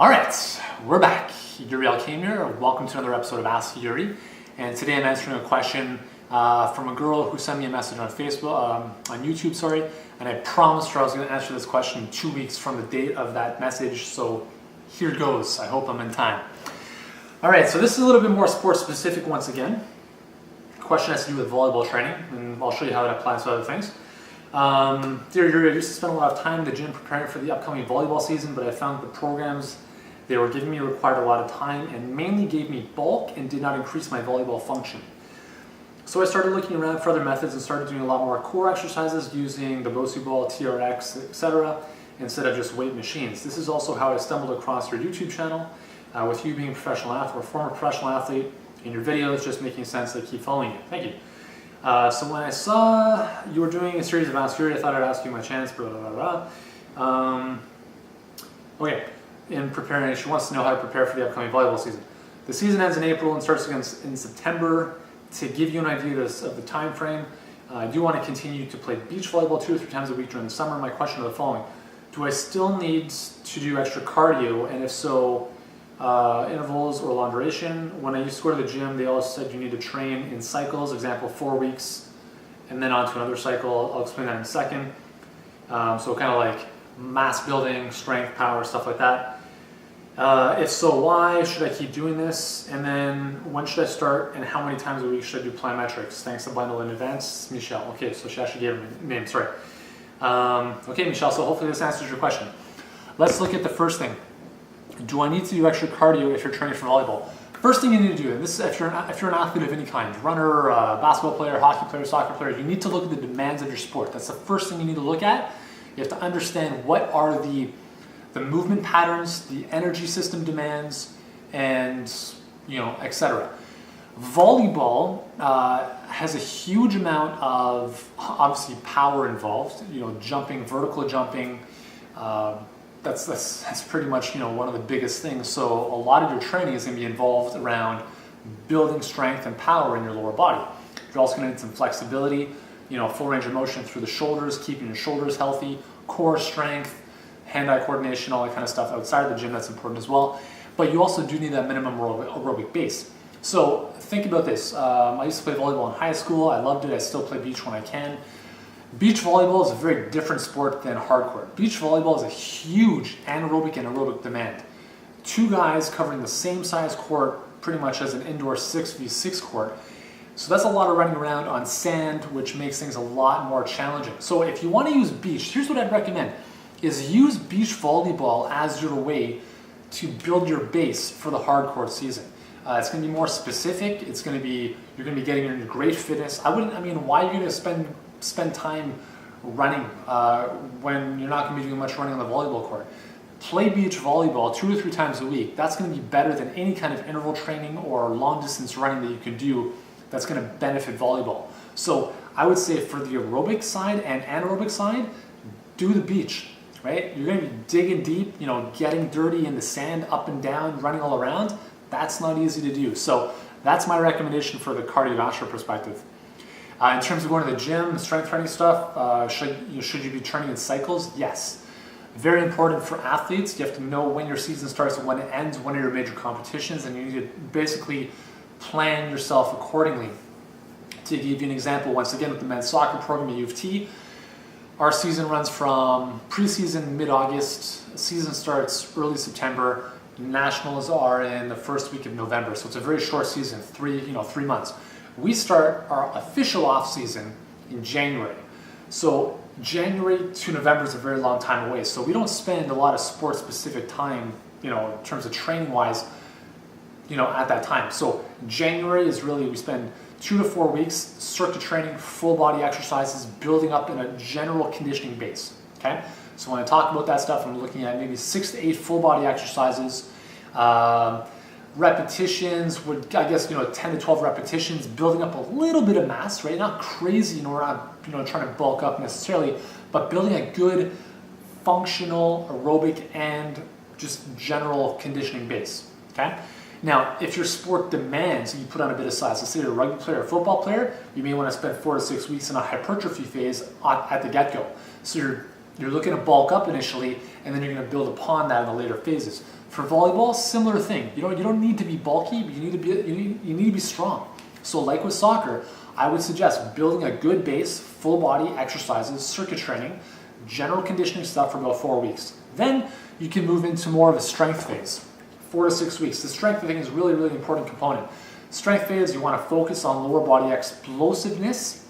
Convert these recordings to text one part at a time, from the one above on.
All right, we're back. Yuri here. Welcome to another episode of Ask Yuri. And today I'm answering a question from a girl who sent me a message on Facebook, on YouTube, sorry. And I promised her I was going to answer this question 2 weeks from the date of that message. So here goes. I hope I'm in time. All right, so this is a little bit more sports specific once again. The question has to do with volleyball training, and I'll show you how it applies to other things. Dear Yuri, I used to spend a lot of time in the gym preparing for the upcoming volleyball season, but I found the programs they were giving me required a lot of time and mainly gave me bulk and did not increase my volleyball function. So I started looking around for other methods and started doing a lot more core exercises using the Bosu ball, TRX, etc. instead of just weight machines. This is also how I stumbled across your YouTube channel. With you being a professional athlete or former professional athlete, in your videos just making sense, I keep following you. Thank you. So when I saw you were doing a series of Ask Yuri, I thought I'd ask you my chance, blah, blah, blah, blah. Okay, in preparing, she wants to know how to prepare for the upcoming volleyball season. The season ends in April and starts again in September. To give you an idea of the time frame, I do want to continue to play beach volleyball 2 or 3 times a week during the summer. My question is the following. Do I still need to do extra cardio, and if so, intervals or long duration? When I used to go to the gym, they always said you need to train in cycles, example 4 weeks, and then on to another cycle. I'll explain that in a second. So kind of like mass building, strength, power, stuff like that. If so, why should I keep doing this? And then when should I start, and how many times a week should I do plyometrics? Thanks a bundle in advance, Michelle. Okay, so she actually gave her name, sorry. Okay, Michelle, so hopefully this answers your question. Let's look at the first thing. Do I need to do extra cardio if you're training for volleyball? First thing you need to do, and this is if you're an athlete of any kind, runner, basketball player, hockey player, soccer player, you need to look at the demands of your sport. That's the first thing you need to look at. You have to understand what are the movement patterns, the energy system demands, and etc. Volleyball has a huge amount of obviously power involved. Jumping, vertical jumping. That's pretty much one of the biggest things. So a lot of your training is going to be involved around building strength and power in your lower body. You're also going to need some flexibility, full range of motion through the shoulders, keeping your shoulders healthy, core strength, hand-eye coordination, all that kind of stuff outside of the gym. That's important as well. But you also do need that minimum aerobic base. So think about this. I used to play volleyball in high school. I loved it. I still play beach when I can. Beach volleyball is a very different sport than hardcourt. Beach volleyball is a huge anaerobic and aerobic demand. 2 guys covering the same size court pretty much as an indoor 6v6 court. So that's a lot of running around on sand, which makes things a lot more challenging. So if you want to use beach, here's what I'd recommend, is use beach volleyball as your way to build your base for the hardcourt season. It's going to be more specific. You're going to be getting into great fitness. Why are you going to spend time running when you're not going to be doing much running on the volleyball court? Play beach volleyball 2 or 3 times a week. That's going to be better than any kind of interval training or long distance running that you can do that's going to benefit volleyball. So I would say for the aerobic side and anaerobic side, do the beach, right? You're going to be digging deep, getting dirty in the sand, up and down, running all around. That's not easy to do. So that's my recommendation for the cardiovascular perspective. In terms of going to the gym, strength training stuff, should you be training in cycles? Yes. Very important for athletes. You have to know when your season starts and when it ends, when are your major competitions, and you need to basically plan yourself accordingly. To give you an example, once again, with the men's soccer program at U of T, our season runs from preseason mid-August, season starts early September, nationals are in the first week of November, so it's a very short season, 3 months. We start our official off season in January. So January to November is a very long time away. So we don't spend a lot of sport specific time, in terms of training wise, at that time. So January is really, we spend 2 to 4 weeks circuit training, full body exercises, building up in a general conditioning base. Okay. So when I talk about that stuff, I'm looking at maybe 6 to 8 full body exercises, repetitions would, 10 to 12 repetitions, building up a little bit of mass, right? Not crazy, we're not, trying to bulk up necessarily, but building a good functional aerobic and just general conditioning base, okay? Now, if your sport demands you put on a bit of size, let's say you're a rugby player or a football player, you may want to spend 4 to 6 weeks in a hypertrophy phase at the get-go. So you're You're looking to bulk up initially, and then you're going to build upon that in the later phases. For volleyball, similar thing. You don't need to be bulky, but you need to be strong. So like with soccer, I would suggest building a good base, full body exercises, circuit training, general conditioning stuff for about 4 weeks. Then you can move into more of a strength phase, 4 to 6 weeks. The strength, I think, is a really, really important component. Strength phase, you want to focus on lower body explosiveness,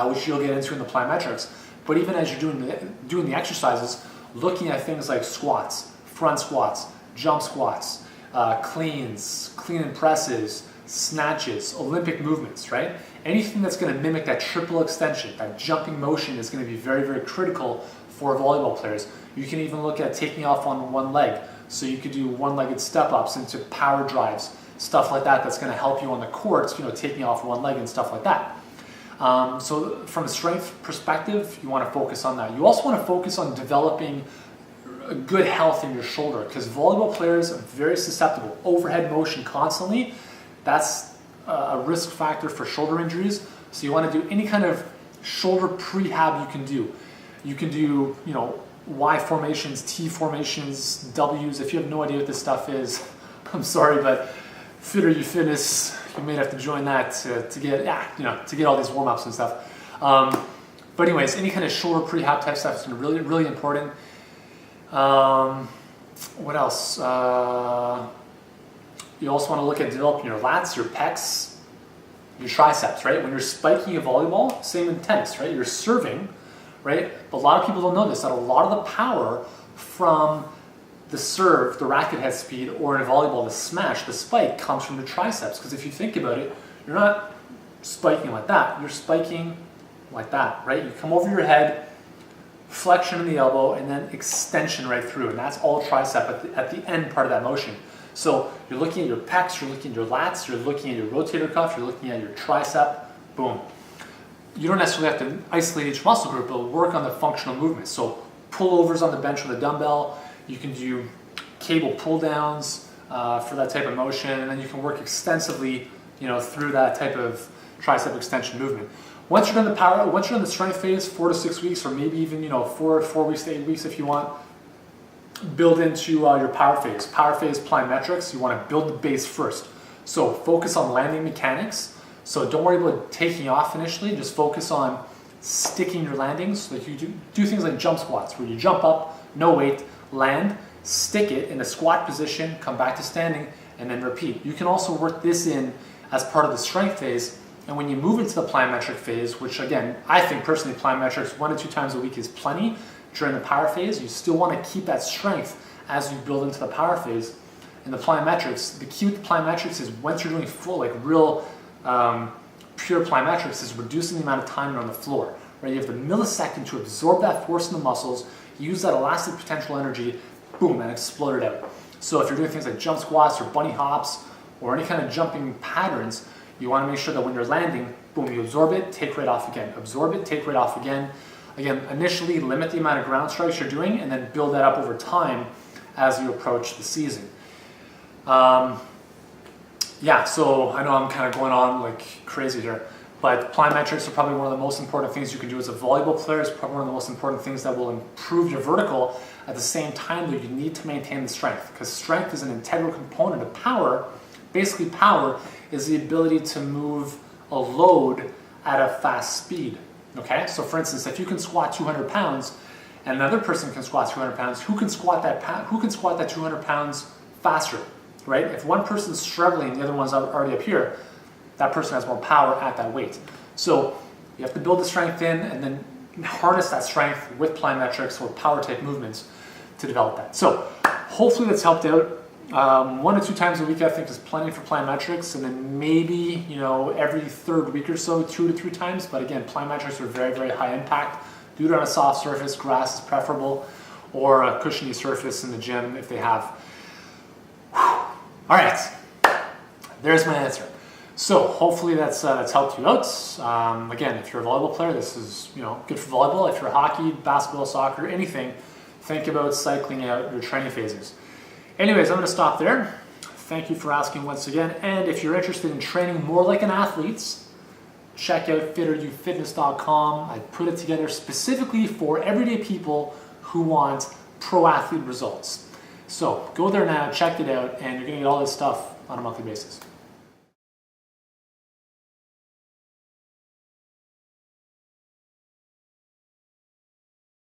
which you'll get into in the plyometrics. But even as you're doing the exercises, looking at things like squats, front squats, jump squats, clean and presses, snatches, Olympic movements, right? Anything that's going to mimic that triple extension, that jumping motion is going to be very, very critical for volleyball players. You can even look at taking off on one leg. So you could do one-legged step-ups into power drives, stuff like that that's going to help you on the courts, taking off one leg and stuff like that. So from a strength perspective, you want to focus on that. You also want to focus on developing a good health in your shoulder, because volleyball players are very susceptible. Overhead motion constantly, that's a risk factor for shoulder injuries. So you want to do any kind of shoulder prehab you can do. You can do, Y formations, T formations, W's. If you have no idea what this stuff is, I'm sorry, but Fitter You Fitness, you may have to join that to get all these warm-ups and stuff. But anyways, any kind of shoulder prehab type stuff is really, really important. What else? You also want to look at developing your lats, your pecs, your triceps, right? When you're spiking a volleyball, same in tennis, right? You're serving, right? But a lot of people don't know this, that a lot of the power from the serve, the racket head speed, or in a volleyball, the smash, the spike, comes from the triceps. Because if you think about it, you're not spiking like that, you're spiking like that, right? You come over your head, flexion in the elbow, and then extension right through, and that's all tricep at the end part of that motion. So you're looking at your pecs, you're looking at your lats, you're looking at your rotator cuff, you're looking at your tricep, boom. You don't necessarily have to isolate each muscle group, but work on the functional movements. So pullovers on the bench with a dumbbell, you can do cable pull downs for that type of motion, and then you can work extensively, through that type of tricep extension movement. Once you're done the strength phase, 4 to 6 weeks, or maybe even 4 weeks to 8 weeks if you want, build into your power phase. Power phase plyometrics, you want to build the base first. So focus on landing mechanics. So don't worry about taking off initially, just focus on sticking your landings. So you do things like jump squats, where you jump up, no weight, land, stick it in a squat position, come back to standing, and then repeat. You can also work this in as part of the strength phase. And when you move into the plyometric phase, which again, I think personally plyometrics 1 to 2 times a week is plenty during the power phase, you still want to keep that strength as you build into the power phase. In the plyometrics, the key with the plyometrics is once you're doing full, real pure plyometrics, is reducing the amount of time you're on the floor. Right? You have the millisecond to absorb that force in the muscles, use that elastic potential energy, boom, and explode it out. So if you're doing things like jump squats or bunny hops or any kind of jumping patterns, you want to make sure that when you're landing, boom, you absorb it, take right off again. Absorb it, take right off again. Again, initially limit the amount of ground strikes you're doing and then build that up over time as you approach the season. So I know I'm kind of going on like crazy here, but plyometrics are probably one of the most important things you can do as a volleyball player. It's probably one of the most important things that will improve your vertical. At the same time, though, you need to maintain the strength, because strength is an integral component of power. Basically, power is the ability to move a load at a fast speed. Okay, so for instance, if you can squat 200 pounds and another person can squat 200 pounds, who can squat that 200 pounds faster, right? If one person's struggling and the other one's already up here, that person has more power at that weight. So you have to build the strength in and then harness that strength with plyometrics or power type movements to develop that. So hopefully that's helped out. 1 to 2 times a week I think is plenty for plyometrics, and then maybe every third week or so 2 to 3 times. But again, plyometrics are very, very high impact. Do it on a soft surface, grass is preferable, or a cushiony surface in the gym if they have. All right, there's my answer. So hopefully that's helped you out. Again, if you're a volleyball player, this is good for volleyball. If you're hockey, basketball, soccer, anything, think about cycling out your training phases. Anyways, I'm going to stop there. Thank you for asking once again. And if you're interested in training more like an athlete, check out fitteryoufitness.com. I put it together specifically for everyday people who want pro athlete results. So go there now, check it out, and you're going to get all this stuff on a monthly basis.